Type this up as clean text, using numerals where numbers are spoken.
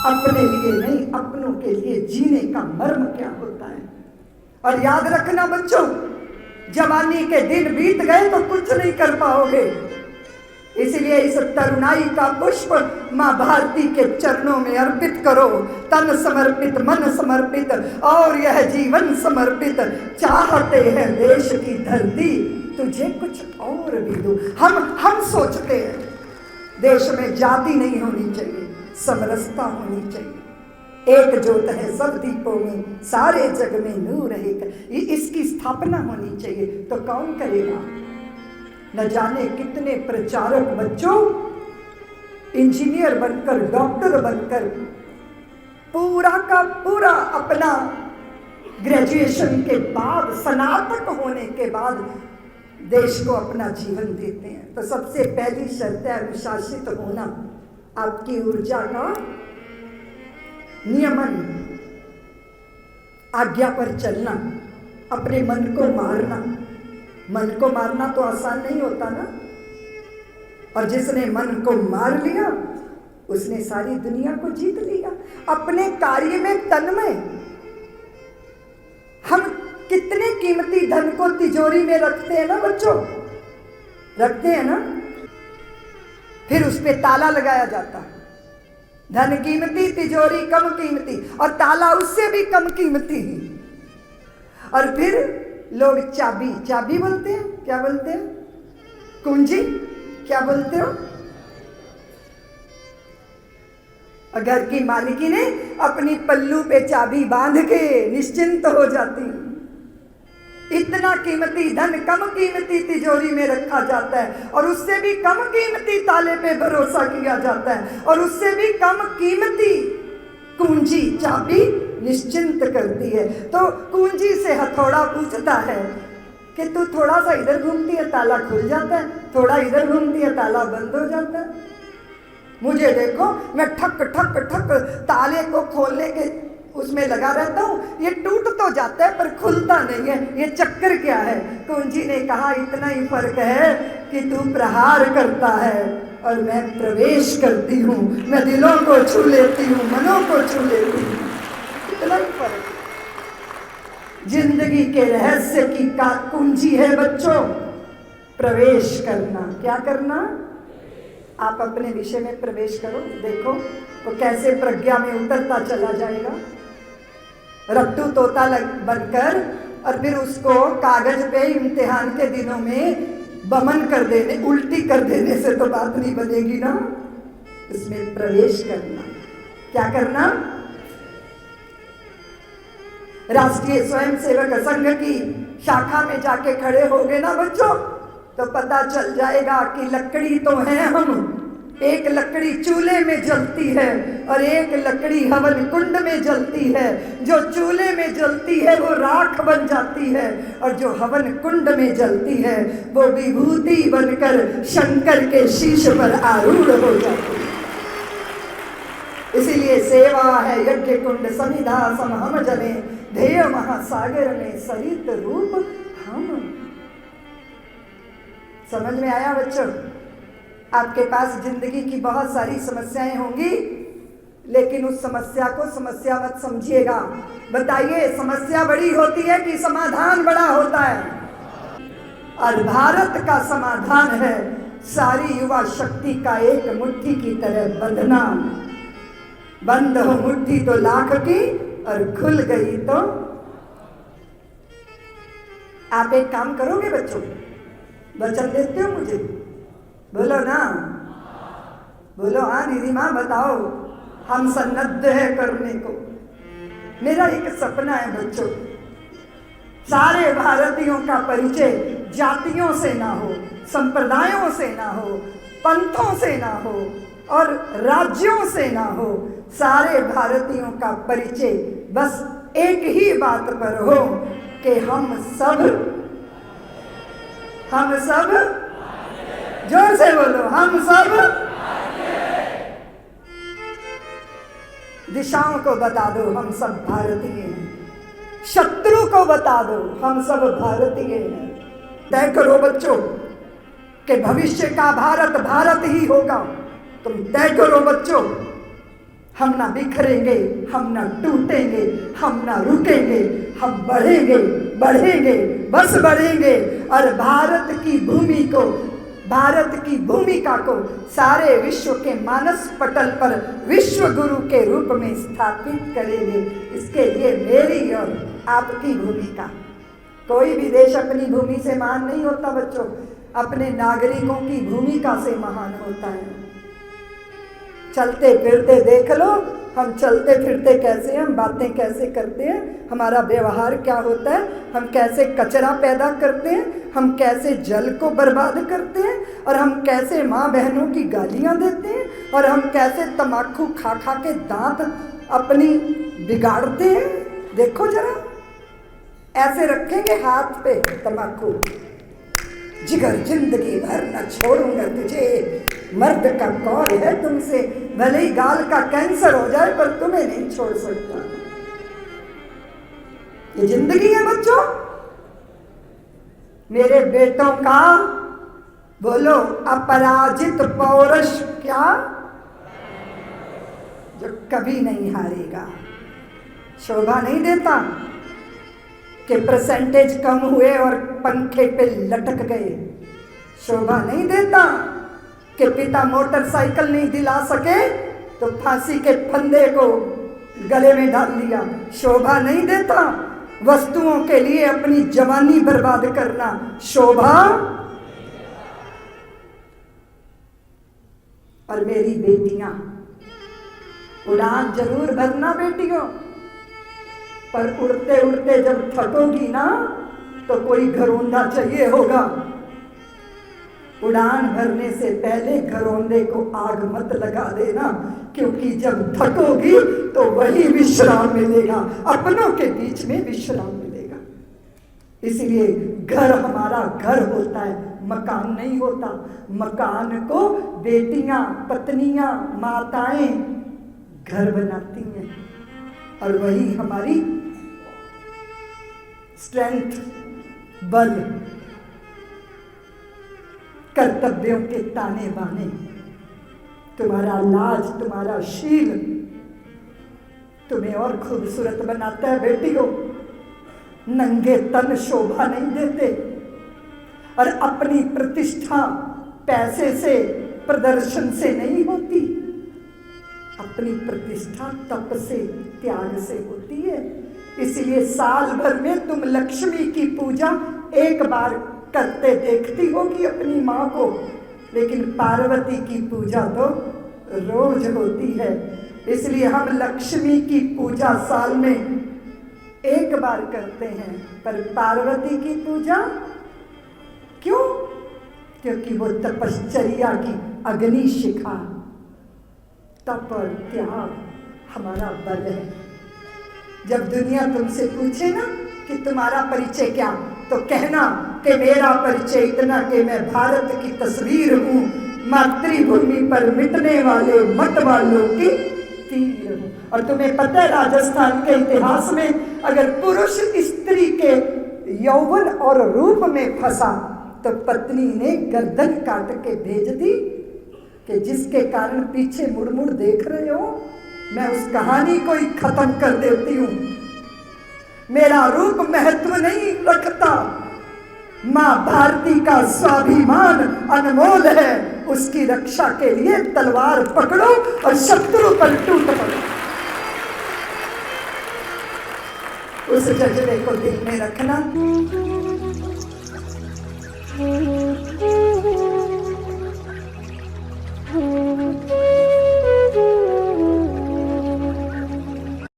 अपने लिए नहीं, अपनों के लिए जीने का मर्म क्या होता है। और याद रखना बच्चों, जवानी के दिन बीत गए तो कुछ नहीं कर पाओगे। इसलिए इस तरुणाई का पुष्प माँ भारती के चरणों में अर्पित करो। तन समर्पित, मन समर्पित और यह जीवन समर्पित। चाहते हैं देश की धरती तुझे कुछ और भी दो। हम सोचते हैं देश में जाति नहीं होनी चाहिए, समरसता होनी चाहिए। एक ज्योत है सब दीपों में, सारे जग में नूर एक, इसकी स्थापना होनी चाहिए। तो कौन करेगा? न जाने कितने प्रचारक बच्चों इंजीनियर बनकर, डॉक्टर बनकर, पूरा का पूरा अपना ग्रेजुएशन के बाद, स्नातक होने के बाद देश को अपना जीवन देते हैं। तो सबसे पहली शर्त है अनुशासित होना, आपकी ऊर्जा का नियमन, आज्ञा पर चलना, अपने मन को मारना। मन को मारना तो आसान नहीं होता ना। और जिसने मन को मार लिया उसने सारी दुनिया को जीत लिया। अपने कार्य में तन्मय। हम कितने कीमती धन को तिजोरी में रखते हैं ना बच्चों, रखते हैं ना, फिर उस पे ताला लगाया जाता है। धन कीमती, तिजोरी कम कीमती, और ताला उससे भी कम कीमती। और फिर लोग चाबी, चाबी बोलते हैं, क्या बोलते हैं? कुंजी, क्या बोलते हो? घर की मालिकी ने अपनी पल्लू पे चाबी बांध के निश्चिंत हो जाती। इतना कीमती धन कम कीमती तिजोरी में रखा जाता है, और उससे भी कम कीमती ताले पे भरोसा किया जाता है, और उससे भी कम कीमती कुंजी, चाबी निश्चिंत करती है। तो कुंजी से हथौड़ा पूछता है कि तू थोड़ा सा इधर घूमती है ताला खुल जाता है, थोड़ा इधर घूमती है ताला बंद हो जाता है। मुझे देखो, मैं ठक ठक ठक ताले को खोलने के उसमें लगा रहता हूँ, ये टूट तो जाता है पर खुलता नहीं है, ये चक्कर क्या है? कुंजी ने कहा इतना ही फर्क है कि तू प्रहार करता है और मैं प्रवेश करती हूँ, मैं दिलों को छू लेती हूँ, मनों को छू लेती हूँ। इतना ही फर्क। जिंदगी के रहस्य की कुंजी है बच्चों, प्रवेश करना। क्या करना? आप अपने विषय में प्रवेश करो, देखो वो कैसे प्रज्ञा में उतरता चला जाएगा। रट्टू तोता बनकर, और फिर उसको कागज पे इम्तिहान के दिनों में बमन कर देने, उल्टी कर देने से तो बात नहीं बनेगी ना। इसमें प्रवेश करना। क्या करना? राष्ट्रीय स्वयंसेवक संघ की शाखा में जाके खड़े होगे ना बच्चों, तो पता चल जाएगा कि लकड़ी तो है हम। एक लकड़ी चूल्हे में जलती है और एक लकड़ी हवन कुंड में जलती है। जो चूल्हे में जलती है वो राख बन जाती है, और जो हवन कुंड में जलती है वो विभूति बनकर शंकर के शीश पर आरूढ़ हो जाती है। इसीलिए सेवा है यज्ञ कुंड समिधा सम हम जने, ध्येय महासागर में सहित रूप हम। समझ में आया बच्चों? आपके पास जिंदगी की बहुत सारी समस्याएं होंगी, लेकिन उस समस्या को समस्या मत समझिएगा। बताइए, समस्या बड़ी होती है कि समाधान बड़ा होता है? और भारत का समाधान है सारी युवा शक्ति का एक मुट्ठी की तरह बंधना। बंद हो मुट्ठी तो लाख की, और खुल गई तो। आप एक काम करोगे बच्चों? वचन देते हो मुझे? बोलो ना, बोलो हाँ दीदी माँ, बताओ। हम सन्नद्ध है करने को। मेरा एक सपना है बच्चों, सारे भारतीयों का परिचय जातियों से ना हो, संप्रदायों से ना हो, पंथों से ना हो, और राज्यों से ना हो। सारे भारतीयों का परिचय बस एक ही बात पर हो कि हम सब जोर से बोलो, हम सब दिशाओं को बता दो हम सब भारतीय हैं। शत्रु को बता दो हम सब भारतीय हैं। तय करो बच्चों कि भविष्य का भारत भारत ही होगा। तुम तय करो बच्चों हम ना बिखरेंगे, हम ना टूटेंगे, हम ना रुकेंगे, हम बढ़ेंगे बढ़ेंगे बस बढ़ेंगे। और भारत की भूमि को, भारत की भूमिका को सारे विश्व के मानस पटल पर विश्व गुरु के रूप में स्थापित करेंगे। इसके लिए मेरी और आपकी भूमिका। कोई भी देश अपनी भूमि से महान नहीं होता बच्चों, अपने नागरिकों की भूमिका से महान होता है। चलते फिरते देख लो, हम चलते फिरते कैसे हैं, हम बातें कैसे करते हैं, हमारा व्यवहार क्या होता है, हम कैसे कचरा पैदा करते हैं, हम कैसे जल को बर्बाद करते हैं, और हम कैसे माँ बहनों की गालियाँ देते हैं, और हम कैसे तम्बाकू खा खा के दांत अपनी बिगाड़ते हैं। देखो जरा, ऐसे रखेंगे हाथ पे तम्बाकू, जिगर जिंदगी भर न छोड़ूंगा तुझे, मर्द का कौल है तुमसे, भले ही गाल का कैंसर हो जाए पर तुम्हें नहीं छोड़ सकता। ये जिंदगी है बच्चों। मेरे बेटों का बोलो अपराजित पौरुष क्या, जो कभी नहीं हारेगा। शोभा नहीं देता कि परसेंटेज कम हुए और पंखे पे लटक गए। शोभा नहीं देता कि पिता मोटरसाइकिल नहीं दिला सके तो फांसी के फंदे को गले में डाल लिया। शोभा नहीं देता वस्तुओं के लिए अपनी जवानी बर्बाद करना। शोभा। और मेरी बेटियां, उड़ान जरूर भरना बेटियों, पर उड़ते उड़ते जब थकोगी ना तो कोई घरोंदा चाहिए होगा। उड़ान भरने से पहले घरोंदे को आग मत लगा देना, क्योंकि जब थकोगी तो वही विश्राम मिलेगा, अपनों के बीच में विश्राम मिलेगा। इसलिए घर हमारा घर होता है, मकान नहीं होता। मकान को बेटियां, पत्नियां, माताएं घर बनाती हैं, और वही हमारी स्ट्रेंथ, बल, कर्तव्यों के ताने बाने, तुम्हारा लाज, तुम्हारा शील तुम्हें और खूबसूरत बनाता है बेटियों। नंगे तन शोभा नहीं देते, और अपनी प्रतिष्ठा पैसे से, प्रदर्शन से नहीं होती। अपनी प्रतिष्ठा तप से, त्याग से होती है। इसलिए साल भर में तुम लक्ष्मी की पूजा एक बार करते देखती होगी अपनी माँ को, लेकिन पार्वती की पूजा तो रोज होती है। इसलिए हम लक्ष्मी की पूजा साल में एक बार करते हैं, पर पार्वती की पूजा क्यों? क्योंकि वो तपश्चर्या की अग्नि शिखा, तप और त्याग हमारा बल है। जब दुनिया तुमसे पूछे ना कि तुम्हारा परिचय क्या, तो कहना कि मेरा परिचय इतना कि मैं भारत की तस्वीर हूँ, मातृभूमि पर मिटने वाले मत वालों की तीर हूँ। और तुम्हें पता है राजस्थान के इतिहास में अगर पुरुष स्त्री के यौवन और रूप में फंसा तो पत्नी ने गर्दन काट के भेज दी, कि जिसके कारण पीछे मुड़ मुड़ देख रहे हो, मैं उस कहानी को ही खत्म कर देती हूँ। मेरा रूप महत्व नहीं रखता, माँ भारती का स्वाभिमान अनमोल है, उसकी रक्षा के लिए तलवार पकड़ो और शत्रु पर टूट पड़ो। उस जज्बे को दिल में रखना। Oh